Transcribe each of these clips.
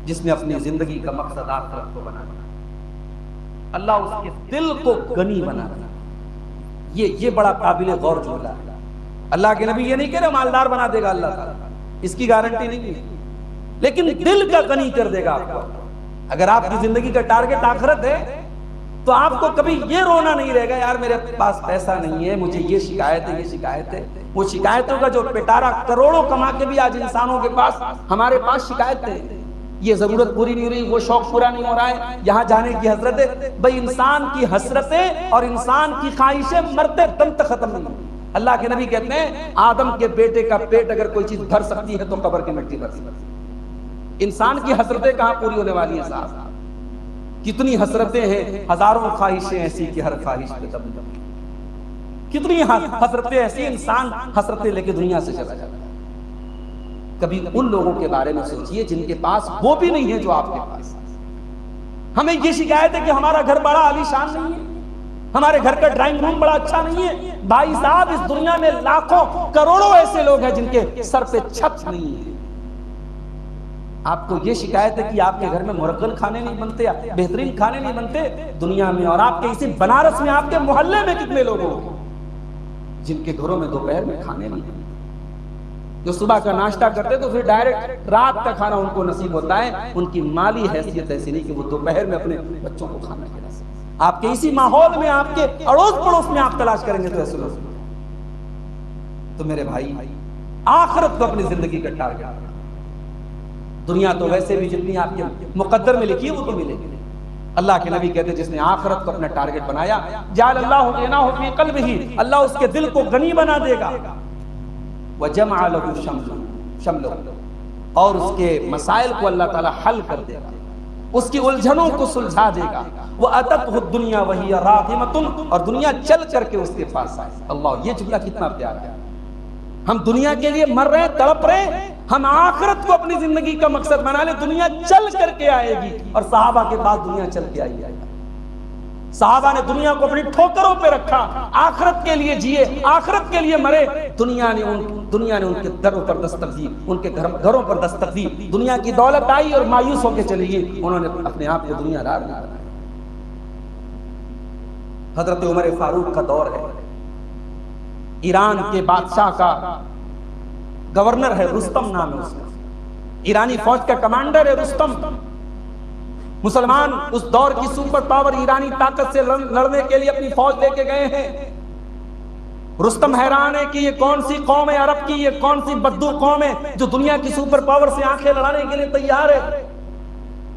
جس نے اپنی زندگی کا مقصد آخرت کو بنایا، اللہ اس کے دل کو غنی بنا دیا۔ یہ بڑا قابل غور جملہ ہے۔ اللہ کے نبی یہ نہیں کہہ رہے مالدار بنا دے گا اللہ تعالیٰ، اس کی گارنٹی نہیں ہے، لیکن دل کا غنی کر دے گا آپ کو۔ اگر آپ کی زندگی کا ٹارگٹ آخرت ہے تو آپ کو کبھی یہ رونا نہیں رہے گا یار میرے پاس پیسہ نہیں ہے، مجھے یہ شکایت ہے، یہ شکایت ہے۔ وہ شکایتوں کا جو پٹارا کروڑوں کما کے بھی آج انسانوں کے پاس، ہمارے پاس شکایتیں، یہ ضرورت پوری نہیں ہو رہی، وہ شوق پورا نہیں ہو رہا ہے، یہاں جانے کی حسرت ہے۔ بھئی انسان کی حسرتیں اور انسان کی خواہشیں مرتے دم تک ختم نہیں ہوتی۔ اللہ کے نبی کہتے ہیں آدم کے بیٹے کا پیٹ اگر کوئی چیز بھر سکتی ہے تو قبر کی مٹی بھر سکتی ہے۔ انسان کی حسرتیں کہاں پوری ہونے والی ہیں صاحب؟ کتنی حسرتیں ہیں، ہزاروں خواہشیں ایسی کہ ہر خواہش پہ دم دم، کتنی حسرتیں ایسی، انسان حسرتیں لے کے دنیا سے چلا جاتا ہے۔ کبھی ان لوگوں کے بارے میں سوچئے جن کے پاس وہ بھی نہیں ہے جو آپ کے پاس۔ ہمیں یہ شکایت ہے کہ ہمارا گھر بڑا عالی شان نہیں ہے، ہمارے گھر کا ڈرائنگ روم بڑا اچھا نہیں ہے۔ بھائی صاحب اس دنیا میں لاکھوں کروڑوں ایسے لوگ ہیں جن کے سر پہ چھت نہیں ہے۔ آپ کو یہ شکایت ہے کہ آپ کے گھر میں مرغن کھانے نہیں بنتے، بہترین کھانے نہیں بنتے دنیا میں، اور آپ کے اسی بنارس میں آپ کے محلے میں کتنے لوگ ہیں جن کے گھروں میں دوپہر میں کھانے نہیں بنتے، جو صبح کا ناشتہ کرتے تو پھر ڈائریکٹ رات کا کھانا ان کو نصیب ہوتا ہے۔ ان کی مالی حیثیت ایسی نہیں کہ وہ دوپہر میں اپنے بچوں کو کھانا کھلا سکیں۔ آپ کے اسی ماحول میں، آپ کے اڑوس پڑوس میں آپ تلاش کریں گے تو ایسے لوگ۔ تو میرے بھائی آخرت کو اپنی زندگی کا ٹارگٹ، دنیا تو ویسے بھی جتنی آپ کے مقدر میں لکھی ہے وہ تو ملے گی۔ اللہ کے نبی کہتے ہیں جس نے آخرت کو اپنا ٹارگٹ بنایا، جعل اللہ غناہ فی قلبہ، اللہ اس کے دل کو غنی بنا دے گا، وجمع لہ شملہ، اور اس کے مسائل کو اللہ تعالی حل کر دے گا، اس کی الجھنوں کو سلجھا دے گا۔ وَأَتَتْهُ الدُّنْيَا وَهِيَ رَاغِمَةٌ، اور دنیا چل کر کے اس کے پاس آئے۔ اللہ، یہ جملہ کتنا پیارا ہے۔ ہم دنیا کے لیے مر رہے ہیں، تڑپ رہے ہیں، ہم آخرت کو اپنی زندگی کا مقصد بنا لیں، دنیا چل کر کے آئے گی۔ اور صحابہ کے بعد دنیا چل کے آئی ہے۔ صحابہ نے دنیا کو اپنی ٹھوکروں پہ رکھا، آخرت کے لیے جیے، آخرت کے لیے مرے۔ دنیا نے ان کے دروں پر دستک دی، ان کے گھروں پر دستک دی، دنیا کی دولت آئی اور مایوس ہو کے چلی گئی، انہوں نے اپنے آپ کو دنیا دار نہیں بنایا۔ حضرت عمر فاروق کا دور ہے، ایران کے بادشاہ کا گورنر ہے رستم نام ہے اس کا، ایرانی فوج کا کمانڈر ہے رستم۔ مسلمان اس دور کی سپر پاور ایرانی طاقت سے لڑنے کے لیے اپنی فوج لے کے گئے ہیں۔ رستم حیران ہے کہ یہ کون سی قوم ہے عرب کی، یہ کون سی بدو قوم ہے جو دنیا کی سپر پاور سے آنکھیں لڑانے کے لیے تیار ہے۔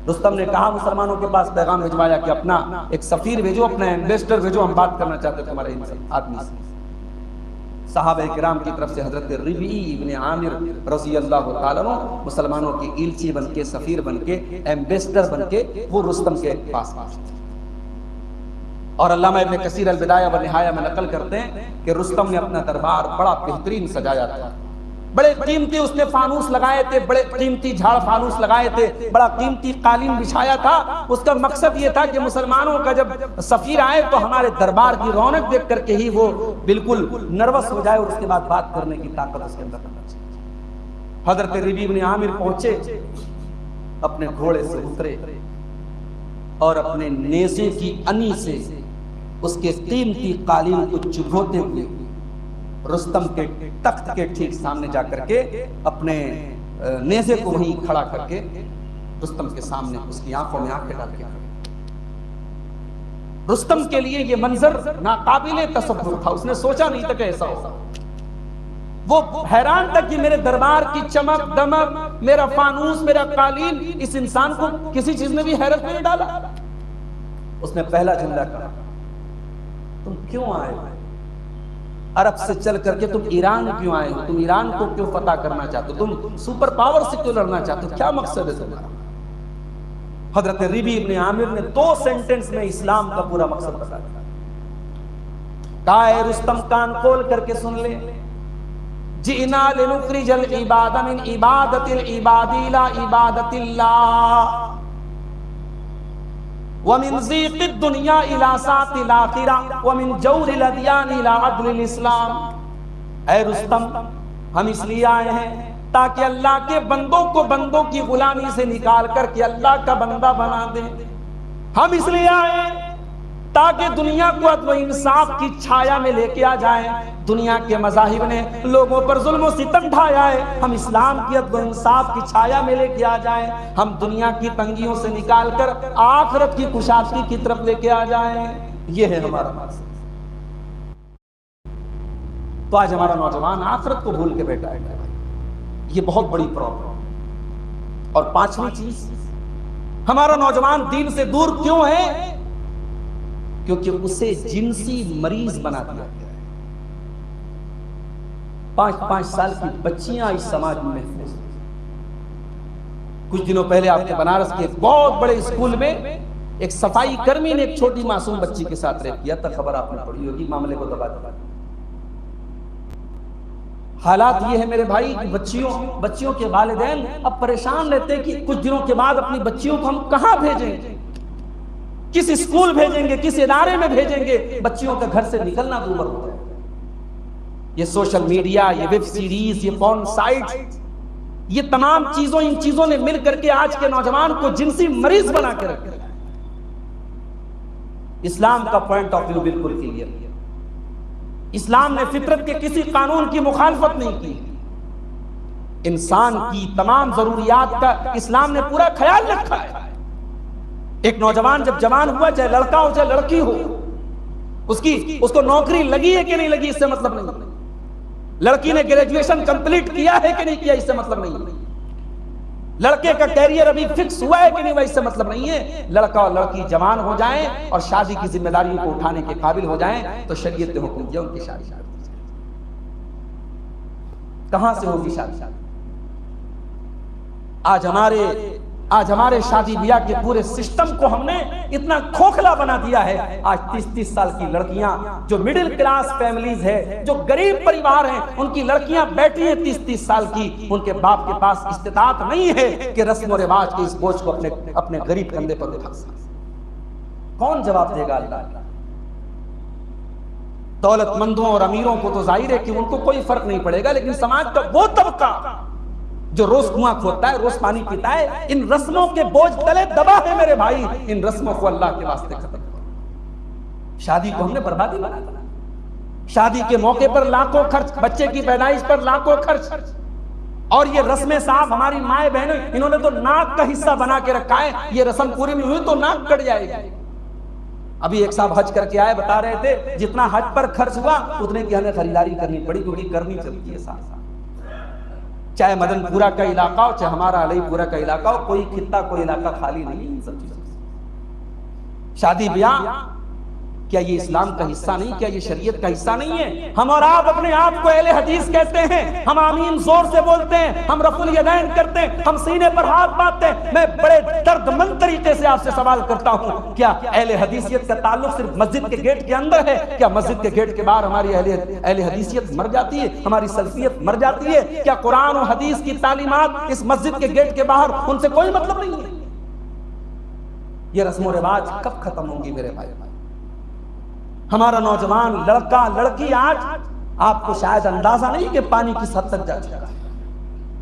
رستم نے کہا مسلمانوں کے پاس پیغام بھجوایا کہ اپنا ایک سفیر بھیجو، اپنا ایمبیسڈر بھیجو، ہم بات کرنا چاہتے ہیں تمہارے آدمی سے۔ صحابہ کرام کی طرف سے حضرت ربیع ابن عامر رضی اللہ تعالیٰ عنہ مسلمانوں کی ایلچی بن کے، سفیر بن کے، ایمبیسڈر بن کے وہ رستم کے پاس پہنچتے۔ اور علامہ ابن کثیر البدایہ والنہایہ میں نقل کرتے ہیں کہ رستم نے اپنا دربار بڑا بہترین سجایا تھا، بڑے قیمتی اس نے فانوس لگائے تھے، بڑے قیمتی جھاڑ فانوس لگائے تھے، بڑا قیمتی قالین بچھایا تھا۔ اس کا مقصد یہ تھا کہ مسلمانوں کا جب سفیر آئے تو ہمارے دربار کی رونق دیکھ کر کے ہی وہ بالکل نروس ہو جائے اور اس کے بعد بات کرنے کی طاقت اس کے اندر ہونا چاہیے۔ حضرت ربیع بن عامر پہنچے، اپنے گھوڑے سے اترے اور اپنے نیزے کی انی سے اس کے قیمتی قالین کو چبھوتے ہوئے رستم کے تخت کے ٹھیک سامنے جا کر کے اپنے نیزے کو وہیں کھڑا کر کے رستم کے سامنے اس کی آنکھوں میں آنکھیں ڈال کے رستم کے لیے یہ منظر ناقابل تصور تھا، اس نے سوچا نہیں تھا کہ ایسا ہوگا۔ وہ حیران تھا کہ میرے دربار کی چمک دمک، میرا فانوس، میرا قالین، اس انسان کو کسی چیز نے بھی حیرت میں نہیں ڈالا۔ اس نے پہلا جملہ کہا، تم کیوں آئے ہو عرب سے چل کر کے، تم ایران کیوں آئے ہو، تم ایران کو کیوں فتح کرنا چاہتے ہو، تم سپر پاور سے کیوں لڑنا چاہتے ہو، کیا مقصد ہے تمہارا؟ حضرت ربیع ابن عامر نے 2 سینٹنس میں اسلام کا پورا مقصد بتا دیا۔ کہا اے رستم کان کھول کر کے سن لے، جئنا لنخرج العباد من عبادت العباد الى عبادت اللہ ومن ضیق الدنیا الى ساعت الاخرہ ومن جور الادیان الى عدل الاسلام۔ اے رستم، ہم اس لیے آئے ہیں تاکہ اللہ کے بندوں کو بندوں کی غلامی سے نکال کر کے اللہ کا بندہ بنا دیں. ہم اس لیے آئے تاکہ دنیا کو عدل و انصاف کی چھایا میں لے کے آ جائیں. دنیا کے مذاہب نے لوگوں پر ظلم و ستم ڈھایا ہے, ہم اسلام کی عدل و انصاف کی چھایا میں لے کے آ جائیں. ہم دنیا کی تنگیوں سے نکال کر آخرت کی کشادگی کی طرف لے کے آ جائیں. یہ ہے ہمارا مقصد. تو آج ہمارا نوجوان آخرت کو بھول کے بیٹھا ہے. یہ بہت بڑی پرابلم. اور پانچویں چیز, ہمارا نوجوان دین سے دور کیوں ہے؟ کیونکہ اسے جنسی مریض بنا دیا گیا ہے. 5 سال کی بچیاں اس سماج میں محفوظ ہیں. کچھ دنوں پہلے آپ نے بنارس کے ایک بہت بڑے اسکول میں ایک صفائی کرمی نے ایک چھوٹی معصوم بچی کے ساتھ ریپ کیا تھا. خبر آپ نے پڑھی ہوگی. معاملے کو دبا دیا. حالات یہ ہے میرے بھائی کہ بچیوں کے والدین اب پریشان رہتے ہیں کہ کچھ دنوں کے بعد اپنی بچیوں کو ہم کہاں بھیجیں, کس اسکول بھیجیں گے, کس ادارے میں بھیجیں گے. بچیوں کا گھر سے نکلنا دور ہوتا ہے. یہ سوشل میڈیا, یہ ویب سیریز, یہ پورن سائٹ, یہ تمام ان چیزوں نے مل کر کے آج کے نوجوان کو جنسی مریض بنا کے رکھا ہے. اسلام کا پوائنٹ آف ویو بالکل کلیئر ہے. اسلام نے فطرت کے کسی قانون کی مخالفت نہیں کی. انسان کی تمام ضروریات کا اسلام نے پورا خیال رکھا ہے. ایک نوجوان جب جوان ہوا, چاہے لڑکا ہو چاہے لڑکی ہو, اس کو نوکری لگی ہے کہ نہیں لگی اس سے مطلب نہیں. لڑکی نے گریجویشن کمپلیٹ کیا ہے کہ نہیں کیا اس سے مطلب نہیں. لڑکے کا کیریئر ابھی فکس ہوا ہے کہ نہیں اس سے مطلب نہیں ہے. لڑکا اور لڑکی جوان ہو جائیں اور شادی کی ذمہ داریوں کو اٹھانے کے قابل ہو جائیں تو شریعت نے حکم دیا ان کی شادی. کہاں سے ہوگی شادی؟ آج ہمارے شادی بیاہ کے پورے سسٹم کو ہم نے اتنا کھوکھلا بنا دیا ہے. آج 30 سال کی لڑکیاں جو مڈل کلاس فیملیز ہے, جو غریب پریوار ہیں, ان کی لڑکیاں بیٹھی ہیں 30 سال کی. ان کے باپ کے پاس استطاعت نہیں ہے کہ رسم و رواج کے اس بوجھ کو اپنے غریب کندھے پر اٹھا سکے. کون جواب دے گا؟ اللہ. دولت مندوں اور امیروں کو تو ظاہر ہے کہ ان کو کوئی فرق نہیں پڑے گا, لیکن سماج کا وہ طبقہ جو روز کنواں کھودتا ہے, روز پانی پیتا ہے, ان رسموں کے بوجھ تلے دبا ہے میرے بھائی. ان رسموں کو اللہ کے واسطے ختم کرو. شادی کو ہم نے بربادی بنا دیا. شادی کے موقع پر لاکھوں خرچ, بچے کی پیدائش پر لاکھوں خرچ, اور یہ رسمیں صاحب ہماری مائیں بہنیں انہوں نے تو ناک کا حصہ بنا کے رکھا ہے. یہ رسم پوری نہیں ہوئی تو ناک کٹ جائے گی. ابھی ایک صاحب حج کر کے آئے, بتا رہے تھے جتنا حج پر خرچ ہوا اتنے کی ہمیں خریداری کرنی پڑی, کیونکہ کرنی چلتی ہے ساتھ. چاہے مدن پورہ کا علاقہ ہو, چاہے ہمارا علی پورہ کا علاقہ ہو, کوئی خطہ کوئی علاقہ خالی نہیں ان سب چیزوں سے. شادی بیاہ کیا یہ اسلام کا حصہ نہیں؟ کیا یہ شریعت کا حصہ نہیں ہے؟ ہم اور آپ اپنے آپ کو اہل حدیث کہتے ہیں, ہم آمین زور سے بولتے ہیں, ہم رفع الیدین کرتے ہیں, ہم سینے پر ہاتھ باندھتے ہیں. میں بڑے درد مند طریقے سے آپ سے سوال کرتا ہوں, کیا اہل حدیثیت کا تعلق صرف مسجد کے گیٹ کے اندر ہے؟ کیا مسجد کے گیٹ کے باہر ہماری اہل حدیثیت مر جاتی ہے, ہماری سلفیت مر جاتی ہے؟ کیا قرآن و حدیث کی تعلیمات اس مسجد کے گیٹ کے باہر ان سے کوئی مطلب نہیں ہے؟ یہ رسم و رواج کب ختم ہوں گی میرے بھائی؟ ہمارا نوجوان لڑکا لڑکی آج آپ کو شاید اندازہ نہیں کہ پانی کس حد تک جا چکا ہے.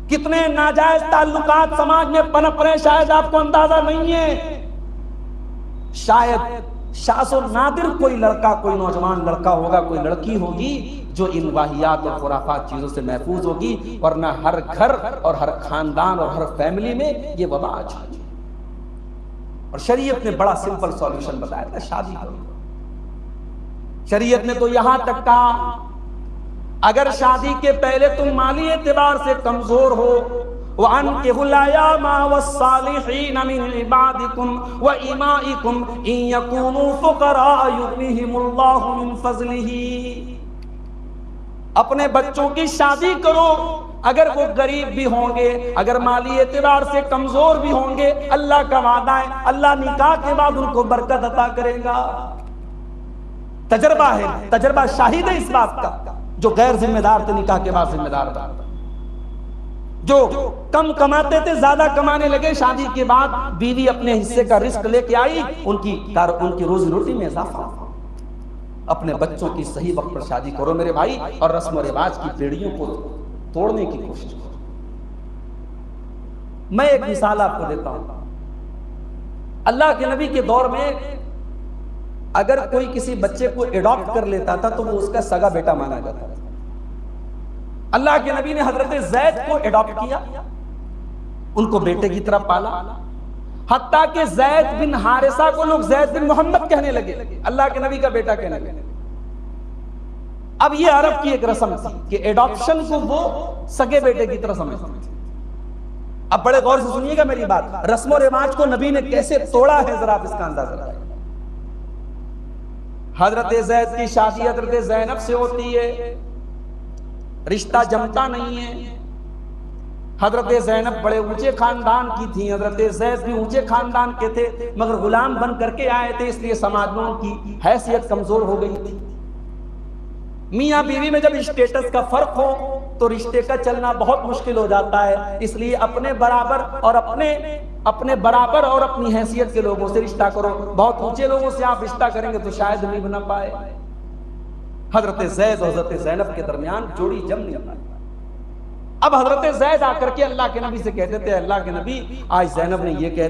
کتنے ناجائز تعلقات سماج میں پنپ رہے شاید آپ کو اندازہ نہیں ہے. شاید شاذ و نادر کوئی لڑکا, کوئی نوجوان لڑکا ہوگا, کوئی لڑکی ہوگی جو ان واہیات اور خرافات چیزوں سے محفوظ ہوگی, ورنہ ہر گھر اور ہر خاندان اور ہر فیملی میں یہ وبا آ چکی. اور شریعت نے بڑا سمپل سولوشن بتایا تھا, شادی کرو. شریعت نے تو یہاں تک کہا اگر شادی کے پہلے تم مالی اعتبار سے کمزور ہو, وَأَنكِحُوا الْأَيَامَ وَالصَّالِحِينَ مِنْ عِبَادِكُمْ وَإِمَائِكُمْ إِنْ يَكُونُوا فُقَرَاءَ يُغْنِهِمُ اللَّهُ مِنْ فَضْلِهِ. اپنے بچوں کی شادی کرو اگر وہ غریب بھی ہوں گے, اگر مالی اعتبار سے کمزور بھی ہوں گے. اللہ کا وعدہ ہے, اللہ نکاح کے بعد ان کو برکت عطا کرے گا. تجربہ ہے, تجربہ شاہد ہے اس بات کا. جو غیر ذمہ دار تھے نکاح کے بعد ذمہ دار تھا, جو کم کماتے تھے زیادہ کمانے لگے, شادی کے بعد بیوی اپنے حصے کا رزق لے کے آئی, ان کی روزی روٹی میں اضافہ. اپنے بچوں کی صحیح وقت پر شادی کرو میرے بھائی, اور رسم و رواج کی پیڑیوں کو توڑنے کی کوشش کرو. میں ایک مثال آپ کو دیتا ہوں. اللہ کے نبی کے دور میں اگر کوئی کسی بچے کو اڈاپٹ کر لیتا تھا تو وہ اس کا سگا بیٹا مانا جاتا تھا. اللہ کے نبی نے حضرت زید کو اڈاپٹ کیا، ان کو بیٹے کی طرح پالا، حتیٰ کہ زید بن حارثہ کو لوگ زید بن محمد کہنے لگے، اللہ کے نبی کا بیٹا کہنے لگے. اب یہ عرب کی ایک رسم تھی کہ اڈاپشن کو وہ سگے بیٹے کی طرح سمجھتے تھے. اب بڑے غور سے سنیے گا میری بات، رسم و رواج کو نبی نے کیسے توڑا ہے ذرا آپ اس کا اندازہ لگائیں. حضرت زید کی شادی حضرت زینب سے ہوتی ہے، رشتہ جمتا نہیں ہے. حضرت زینب بڑے اونچے خاندان کی تھیں، حضرت زید بھی اونچے خاندان کے تھے، مگر غلام بن کر کے آئے تھے، اس لیے سماج میں ان کی حیثیت کمزور ہو گئی تھی. میاں بیوی میں جب اسٹیٹس کا فرق ہو تو رشتے کا چلنا بہت مشکل ہو جاتا ہے. اس لیے اپنے برابر اور اپنی حیثیت کے لوگوں سے رشتہ کرو. بہت اونچے لوگوں سے آپ رشتہ کریں گے تو شاید نہیں بنا پائے. حضرت زید اور حضرت زینب کے درمیان جوڑی جم نہیں پائی. اب حضرت زید آ کر کے اللہ کے نبی سے کہتے تھے، اللہ کے نبی آج زینب نے یہ کہہ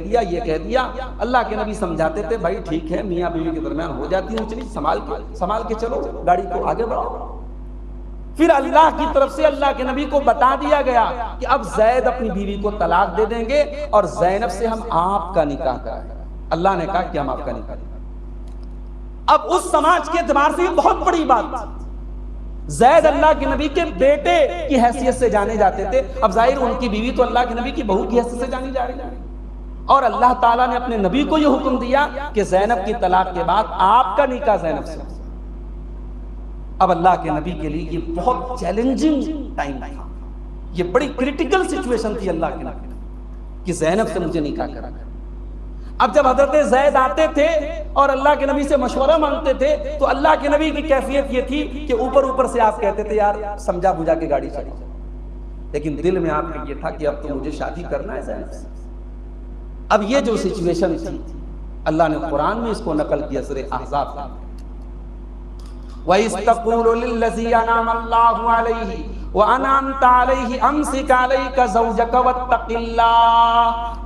دیا. اللہ کے نبی سمجھاتے تھے، بھائی ٹھیک ہے، میاں بیوی کے درمیان ہو جاتی ہوں، چلیے سنبھال کے چلو، گاڑی کو آگے بڑھاؤ. پھر اللہ کی طرف سے اللہ کے نبی کو بتا دیا گیا کہ اب زید اپنی بیوی کو طلاق دے دیں گے اور زینب سے ہم آپ کا نکاح کرائیں گے. اللہ نے کہا کہ ہم آپ کا نکاح کریں گے. اب اس سماج کے اعتبار سے یہ بہت بڑی بات تھی. زید اللہ کے نبی کے بیٹے کی حیثیت سے جانے جاتے تھے. اب ظاہر ان کی بیوی تو اللہ کے نبی کی بہو کی حیثیت سے جانی جا رہی ہے، اور اللہ تعالیٰ نے اپنے نبی کو یہ حکم دیا کہ زینب کی طلاق کے بعد آپ کا نکاح زینب سے. اب اللہ کے نبی کے لیے یہ بہت چیلنجنگ ٹائم تھا، یہ بڑی کریٹیکل سچویشن تھی اللہ کے نبی کہ زینب سے مجھے نکاح کرا. اب جب حضرت زید آتے تھے اور اللہ کے نبی سے مشورہ مانگتے تھے تو اللہ کے نبی کی کیفیت یہ تھی کہ اوپر سے آپ کہتے تھے یار سمجھا بجھا کے گاڑی چلی، لیکن دل میں آپ کا یہ تھا کہ اب تو مجھے شادی کرنا ہے زینب سے. اب یہ جو سچویشن تھی اللہ نے قرآن میں اس کو نقل کیا سورہ احزاب میں، وَإِذْ تَقُولُ لِلَّذِي أَنْعَمَ اللَّهُ عَلَيْهِ وَأَنْعَمْتَ عَلَيْهِ أَمْسِكْ عَلَيْكَ زَوْجَكَ وَاتَّقِ اللَّهَ.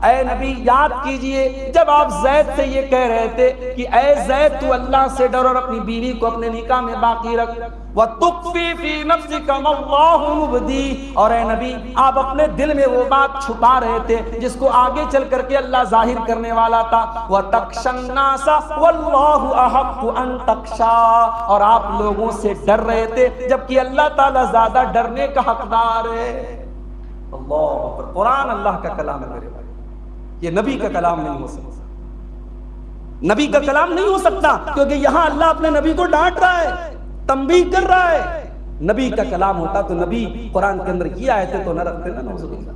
اے نبی یاد کیجئے جب آپ زید سے یہ کہہ رہے تھے کہ اے زید تو اللہ سے ڈر اور اپنی بیوی کو اپنے نکاح میں باقی رکھ. وَتُخْفِي فِي نَفْسِكَ مَا اللَّهُ مُبْدِيهِ. اور اے نبی آپ اپنے دل میں وہ بات چھپا رہے تھے جس کو آگے چل کر کے اللہ ظاہر کرنے والا تھا. وَتَخْشَى النَّاسَ وَاللَّهُ أَحَقُّ أَن تَخْشَىٰ. اور آپ لوگوں سے ڈر رہے تھے جبکہ اللہ تعالیٰ زیادہ ڈرنے کا حقدار ہے. اللہ اکبر. قرآن اللہ کا کلام ہے میرے بھائی، یہ نبی کا کلام نہیں ہو سکتا. نبی کا کلام نہیں ہو سکتا کیونکہ یہاں اللہ اپنے نبی کو ڈانٹ رہا ہے، تنبیہ کر رہا ہے. نبی کا کلام ہوتا تو نبی قرآن کے اندر یہ آیتیں تو نہ رکھتے نا. نعوذ باللہ.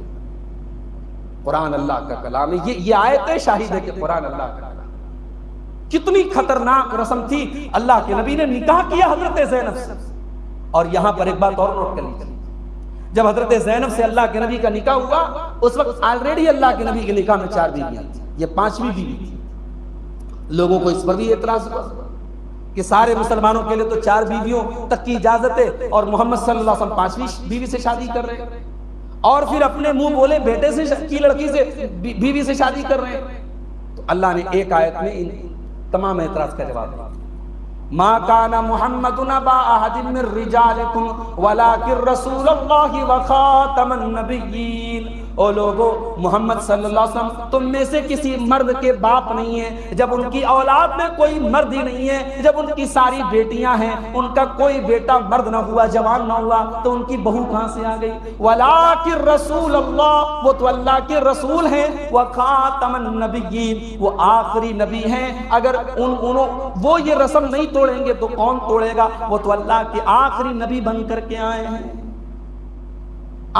قرآن اللہ کا کلام ہے. یہ آیتیں شاہد ہے کہ قرآن اللہ کا کلام. کتنی خطرناک رسم تھی. اللہ کے نبی نے نکاح کیا حضرت زینب سے. اور یہاں پر ایک بات اور نوٹ کر لیجیے، جب حضرت زینب سے اللہ کے نبی کا نکاح ہوا اس وقت آلریڈی اللہ کے نبی کے نکاح میں 4 بیویاں تھیں، یہ 5ویں بیوی تھی. لوگوں کو اس پر بھی اعتراض ہوا کہ سارے مسلمانوں کے لیے تو 4 بیویوں تک کی اجازت ہے اور محمد صلی اللہ علیہ وسلم 5ویں بیوی سے شادی کر رہے ہیں، اور پھر اپنے منہ بولے بیٹے سے کی لڑکی سے بیوی سے شادی کر رہے ہیں. تو اللہ نے ایک آیت میں ان تمام اعتراض کا جواب دیا. ما کان محمد ابا احد من رجالکم ولکن رسول اللہ وخاتم النبیین. او لوگو محمد صلی اللہ علیہ وسلم تم میں سے کسی مرد کے باپ نہیں ہیں، جب ان کی اولاد میں کوئی مرد ہی نہیں ہے، جب ان کی ساری بیٹیاں ہیں ان کا کوئی بیٹا مرد نہ ہوا، جوان نہ ہوا، تو ان کی بہو کہاں سے آ گئی؟ ولکن رسول اللہ، وہ تو اللہ کے رسول ہیں، وخاتم النبیین، وہ آخری نبی ہیں. اگر وہ یہ رسم نہیں توڑیں گے تو کون توڑے گا؟ وہ تو اللہ کے آخری نبی بن کر کے آئے ہیں،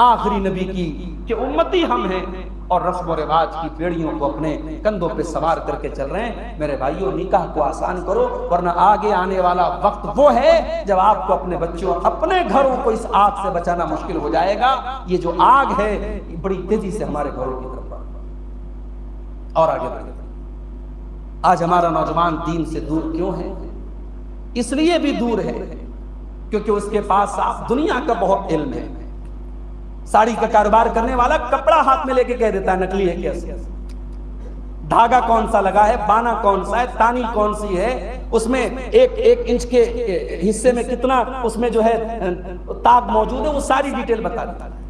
آخری نبی کی کہ امتی ہم ہیں، اور رسم و رواج کی پیڑیوں کو اپنے کندھوں پہ سوار کر کے چل رہے ہیں. میرے بھائیوں نکاح کو آسان کرو ورنہ آگے آنے والا وقت وہ ہے جب آپ کو اپنے بچوں اپنے گھروں کو اس آگ سے بچانا مشکل ہو جائے گا. یہ جو آگ ہے بڑی تیزی سے ہمارے گھروں کی طرف اور آگے بڑھے. آج ہمارا نوجوان دین سے دور کیوں ہے؟ اس لیے بھی دور ہے کیونکہ اس کے پاس صاف دنیا کا بہت علم ہے. ساڑی کا کاروبار کرنے والا کپڑا ہاتھ میں لے کے کہہ دیتا ہے نکلی ہے کیسے، دھاگا کون سا لگا ہے، بانا کون سا ہے، تانی کون سی ہے، اس میں ایک انچ کے حصے میں کتنا اس میں جو ہے تاگ موجود ہے، وہ ساری ڈیٹیل بتا دیتا ہے۔